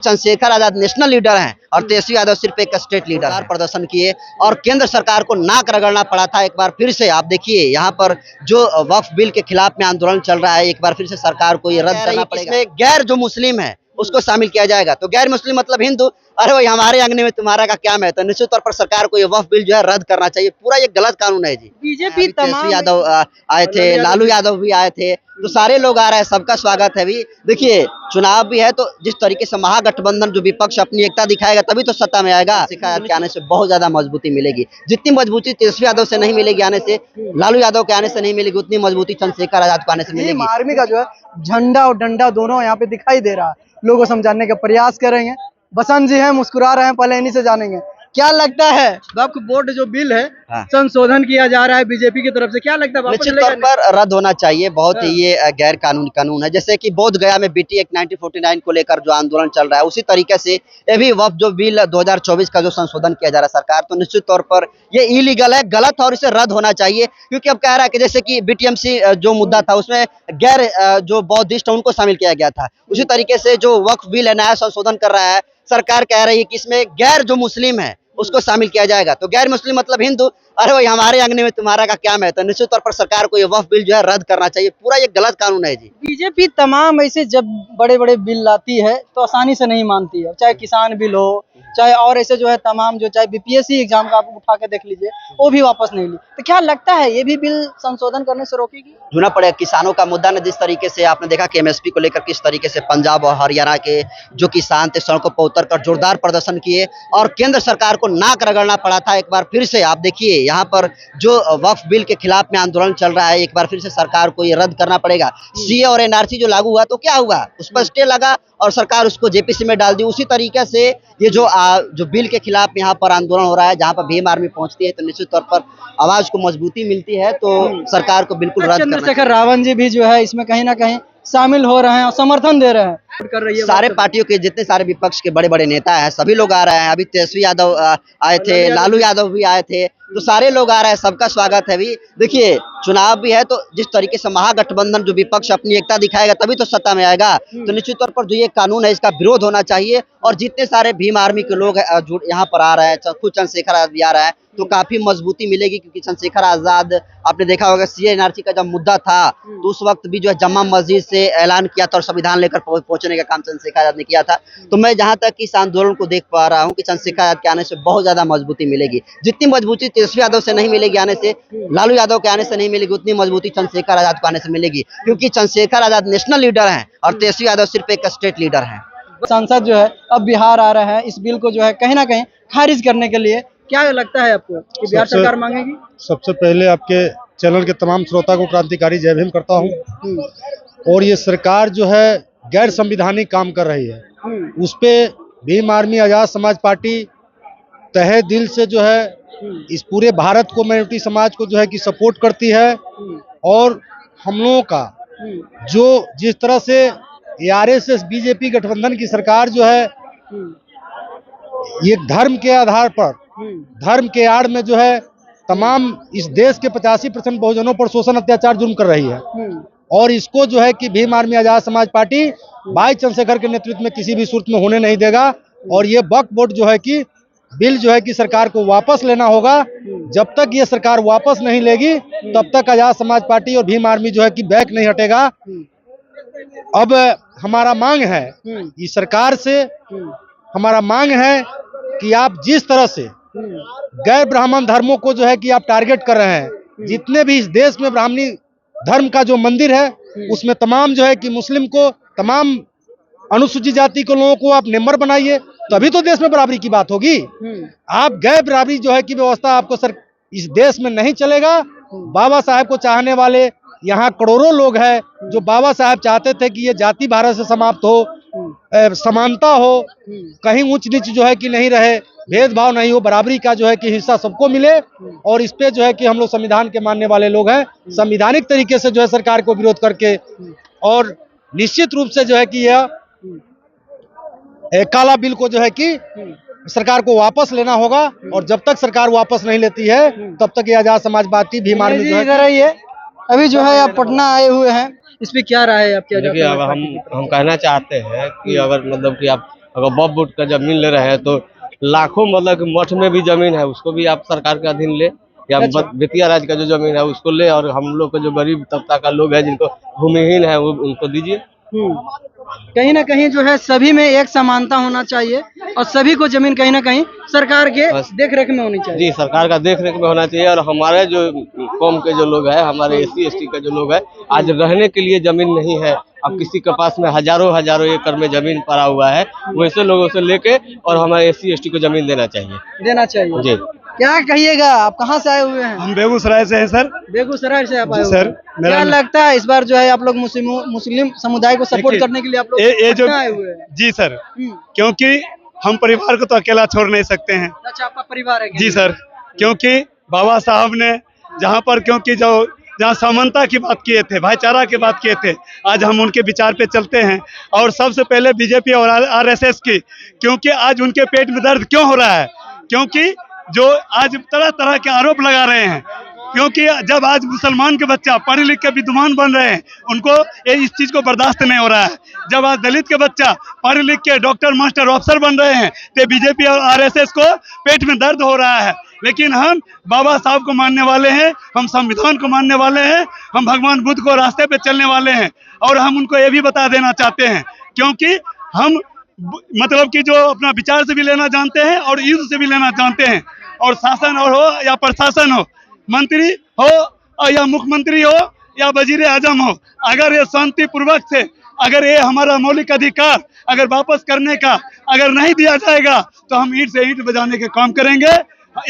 Chandrashekhar Azad national leader हैं और तेजस्वी यादव सिर्फ एक स्टेट लीडर हैं। प्रदर्शन किए और केंद्र सरकार को नाक रगड़ना पड़ा था। एक बार फिर से आप देखिए यहाँ पर जो वक्फ बिल के खिलाफ में आंदोलन चल रहा है, एक बार फिर से सरकार को ये रद्द करना पड़ेगा। इसमें गैर जो मुस्लिम है उसको शामिल किया जाएगा। तो गैर मुस्लिम मतलब हिंदू, अरे भाई हमारे अंगने में तुम्हारा का क्या है। तो निश्चित तौर पर सरकार को ये वक्फ बिल जो है रद्द करना चाहिए। पूरा ये गलत कानून है जी। बीजेपी तेजस्वी यादव आए थे, लालू यादव भी आए थे, तो सारे लोग आ रहे हैं, सबका स्वागत है। भी देखिए चुनाव भी है, तो जिस तरीके से महागठबंधन जो विपक्ष अपनी एकता दिखाएगा तभी तो सत्ता में आएगा। के आने से बहुत ज्यादा मजबूती मिलेगी। जितनी मजबूती तेजस्वी यादव से नहीं मिलेगी आने से, लालू यादव के आने से नहीं मिलेगी, उतनी मजबूती चंद्रशेखर आजाद को आने से मिलेगी। आर्मी का जो है झंडा और डंडा दोनों यहाँ पे दिखाई दे रहा है। लोगों को समझाने का प्रयास करेंगे। बसंत जी हैं, मुस्कुरा रहे हैं, पहले इन्हीं से जानेंगे। क्या लगता है वक्फ बोर्ड जो बिल है संशोधन किया जा रहा है बीजेपी की तरफ से, क्या लगता है? निश्चित तौर पर रद्द होना चाहिए। बहुत ये गैर कानूनी कानून है। जैसे कि बोध गया में बीटी एक्ट 1949 को लेकर जो आंदोलन चल रहा है, उसी तरीके से ये भी वक्फ जो बिल 2024 का जो संशोधन किया जा रहा है सरकार, तो निश्चित तौर पर ये इलीगल है, गलत है और इसे रद्द होना चाहिए। क्योंकि अब कह रहा है कि जैसे कि बीटीएमसी जो मुद्दा था उसमें गैर जो बौद्धिस्ट है उनको शामिल किया गया था, उसी तरीके से जो वक्फ बिल है नया संशोधन कर रहा है सरकार, कह रही है कि इसमें गैर जो मुस्लिम है उसको शामिल किया जाएगा। तो गैर मुस्लिम मतलब हिंदू, अरे भाई हमारे अंगने में तुम्हारा का क्या है। तो निश्चित तौर पर सरकार को ये वक्फ बिल जो है रद्द करना चाहिए। पूरा ये गलत कानून है जी। बीजेपी तमाम ऐसे जब बड़े बड़े बिल लाती है तो आसानी से नहीं मानती है, चाहे किसान बिल हो, चाहे और ऐसे जो है तमाम जो चाहे बीपीएससी एग्जाम का आप उठा के देख लीजिए, वो भी वापस नहीं ली। तो क्या लगता है ये भी बिल संशोधन करने से रोकेगी? होना पड़ेगा। किसानों का मुद्दा ने जिस तरीके से आपने देखा कि एमएसपी को लेकर किस तरीके से पंजाब और हरियाणा के जो किसान थे सड़कों पर उतरकर जोरदार प्रदर्शन किए और केंद्र सरकार को नाक रगड़ना पड़ा था। एक बार फिर से आप देखिए यहाँ पर जो वक्फ बिल के खिलाफ में आंदोलन चल रहा है, एक बार फिर से सरकार को ये रद्द करना पड़ेगा। सीए और एनआरसी जो लागू हुआ तो क्या हुआ, उस पर स्टे लगा और सरकार उसको जेपीसी में डाल दी। उसी तरीके से ये जो बिल के खिलाफ यहाँ पर आंदोलन हो रहा है, जहाँ पर भीम आर्मी पहुंचती है तो निश्चित तौर पर आवाज को मजबूती मिलती है। तो सरकार को बिल्कुल रद्द करना। चंद्रशेखर रावण जी भी जो है इसमें कहीं ना कहीं शामिल हो रहे हैं और समर्थन दे रहे हैं। कर रही है सारे पार्टियों के जितने सारे विपक्ष के बड़े बड़े नेता हैं सभी लोग आ रहे हैं। अभी तेजस्वी यादव आए थे, लालू यादव भी आए थे, तो सारे लोग आ रहे हैं, सबका स्वागत है। भी देखिए चुनाव भी है, तो जिस तरीके से महागठबंधन जो विपक्ष अपनी एकता दिखाएगा तभी तो सत्ता में आएगा। तो निश्चित तौर पर जो ये कानून है इसका विरोध होना चाहिए। और जितने सारे भीम आर्मी के लोग यहाँ पर आ रहे हैं, खुद चंद्रशेखर आजाद भी आ रहा है, तो काफी मजबूती मिलेगी। क्योंकि चंद्रशेखर आजाद आपने देखा होगा सीए एनआरसी का जब मुद्दा था तो उस वक्त भी जो है जम्मा मस्जिद से ऐलान किया था और संविधान लेकर पहुंचने का काम चंद्रशेखर आजाद ने किया था। तो मैं जहां तक इस आंदोलन को देख पा रहा हूं कि चंद्रशेखर आजाद के आने से बहुत ज्यादा मजबूती मिलेगी। जितनी मजबूती तेजस्वी यादव से नहीं मिलेगी आने से, लालू यादव के आने से नहीं मिलेगी, उतनी मजबूती चंद्रशेखर आजाद को आने से मिलेगी। क्योंकि चंद्रशेखर आजाद नेशनल लीडर हैं और तेजस्वी यादव सिर्फ एक स्टेट लीडर हैं। सांसद जो है अब बिहार आ रहा है, इस बिल को जो है कहीं ना कहीं खारिज करने के लिए। क्या लगता है आपको कि बिहार सरकार मांगेगी? सबसे पहले आपके चैनल के तमाम श्रोता को क्रांतिकारी जय भीम करता हूं। और ये सरकार जो है गैर संविधानिक काम कर रही है, उस पे भीम आर्मी आजाद समाज पार्टी तहे दिल से जो है इस पूरे भारत को, माइनॉरिटी समाज को जो है कि सपोर्ट करती है। और हम लोगों का जो जिस तरह से आरएसएस बीजेपी गठबंधन की सरकार जो है ये धर्म के आधार पर, धर्म के आड़ में जो है तमाम इस देश के 85% बहुजनों पर शोषण अत्याचार जुर्म कर रही है। और इसको जो है कि भीम आर्मी आजाद समाज पार्टी भाई चंद्रशेखर के नेतृत्व में किसी भी सूरत में होने नहीं देगा। और ये वक्फ बोर्ड जो है कि बिल जो है कि सरकार को वापस लेना होगा। जब तक ये सरकार वापस नहीं लेगी तब तक आजाद समाज पार्टी और भीम आर्मी जो है कि बैक नहीं हटेगा। अब हमारा मांग है इस सरकार से, हमारा मांग है कि आप जिस तरह से गैर ब्राह्मण धर्मों को जो है कि आप टारगेट कर रहे हैं, जितने भी इस देश में ब्राह्मणी धर्म का जो मंदिर है उसमें तमाम जो है कि मुस्लिम को, तमाम अनुसूचित जाति के लोगों को आप मेंबर बनाइए, तभी तो देश में बराबरी की बात होगी। आप गैर बराबरी जो है कि व्यवस्था आपको इस देश में नहीं चलेगा। बाबा साहब को चाहने वाले यहाँ करोड़ों लोग हैं जो बाबा साहब चाहते थे कि ये जाति भारत से समाप्त हो, समानता हो, कहीं ऊंच नीच जो है कि नहीं रहे, भेदभाव नहीं हो, बराबरी का जो है कि हिस्सा सबको मिले। और इस पे जो है कि हम लोग संविधान के मानने वाले लोग हैं, संवैधानिक तरीके से जो है सरकार को विरोध करके, और निश्चित रूप से जो है कि यह काला बिल को जो है कि सरकार को वापस लेना होगा। और जब तक सरकार वापस नहीं लेती है तब तक ये आजाद समाज पार्टी भीम आर्मी जो है। अभी जो है आप पटना आए हुए हैं, इस पे क्या राय है आपकी? देखिए अब हम कहना चाहते हैं कि अगर मतलब कि आप अगर बब बुट का जमीन ले रहे हैं तो लाखों मतलब कि मठ में भी जमीन है उसको भी आप सरकार के अधीन ले, या अच्छा। बेतिया राज्य का जो जमीन है उसको ले, और हम लोग का जो गरीब तबका का लोग है जिनको भूमिहीन है वो उनको दीजिए। कहीं ना कहीं जो है सभी में एक समानता होना चाहिए और सभी को जमीन कहीं ना कहीं सरकार के बस। देख रेख में होनी चाहिए। जी, सरकार का देख रेख में होना चाहिए। और हमारे जो कौम के जो लोग हैं, हमारे SC ST के जो लोग हैं, आज रहने के लिए जमीन नहीं है। अब किसी के पास में हजारों हजारों एकड़ में जमीन पड़ा हुआ है, वैसे लोगों से लेके और हमारे SC ST को जमीन देना चाहिए। जी, क्या कहिएगा, आप कहाँ से आए हुए हैं? हम बेगूसराय से हैं सर। बेगूसराय से आप आए जी हुए सर, हैं। क्या मेरा लगता है इस बार जो है आप लोग मुस्लिम समुदाय को सपोर्ट देखिए, करने के लिए आप लोग ये जो पटना आए हुए हैं? जी सर, क्योंकि हम परिवार को तो अकेला छोड़ नहीं सकते हैं। अच्छा, आपका परिवार है क्या? जी सर, क्योंकि बाबा साहब ने जहाँ पर क्योंकि जो जहाँ समानता की बात किए थे, भाईचारा की बात किए थे, आज हम उनके विचार पे चलते हैं। और सबसे पहले बीजेपी और RSS की, क्योंकि आज उनके पेट में दर्द क्यों हो रहा है? क्योंकि जो आज तरह तरह के आरोप लगा रहे हैं, क्योंकि जब आज मुसलमान के बच्चा पढ़े लिख के विद्वान बन रहे हैं, उनको ये इस चीज को बर्दाश्त नहीं हो रहा है। जब आज दलित के बच्चा पढ़े लिख के डॉक्टर मास्टर ऑफिसर बन रहे हैं, तो बीजेपी और RSS को पेट में दर्द हो रहा है। लेकिन हम बाबा साहब को मानने वाले हैं, हम संविधान को मानने वाले हैं, हम भगवान बुद्ध को रास्ते पे चलने वाले हैं। और हम उनको ये भी बता देना चाहते हैं, क्योंकि हम मतलब कि जो अपना विचार से भी लेना जानते हैं और युद्ध से भी लेना जानते हैं। और शासन और हो या प्रशासन हो, मंत्री हो या मुख्यमंत्री हो या वजीर आजम हो, अगर ये शांति पूर्वक से अगर ये हमारा मौलिक अधिकार अगर वापस करने का अगर नहीं दिया जाएगा, तो हम ईंट से ईंट बजाने के काम करेंगे।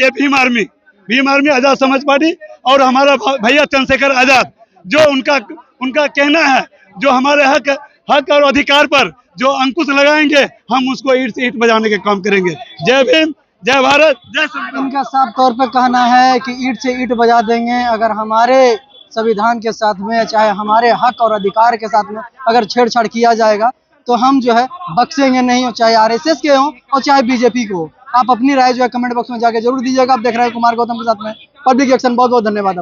ये भीम आर्मी आजाद समाज पार्टी और हमारा भैया चंद्रशेखर आजाद, जो उनका कहना है, जो हमारे हक और अधिकार पर जो अंकुश लगाएंगे, हम उसको ईंट से ईंट बजाने के काम करेंगे। जय भीम, जय भारत, जय संविधान। इनका साफ तौर पे कहना है कि ईंट से ईंट बजा देंगे अगर हमारे संविधान के साथ में, चाहे हमारे हक और अधिकार के साथ में अगर छेड़छाड़ किया जाएगा तो हम जो है बख्शेंगे नहीं, चाहे RSS के हों और चाहे बीजेपी को। आप अपनी राय जो है कमेंट बॉक्स में जाके जरूर दीजिएगा। आप देख रहे हैं कुमार गौतम के साथ में पब्लिक एक्शन। बहुत बहुत धन्यवाद।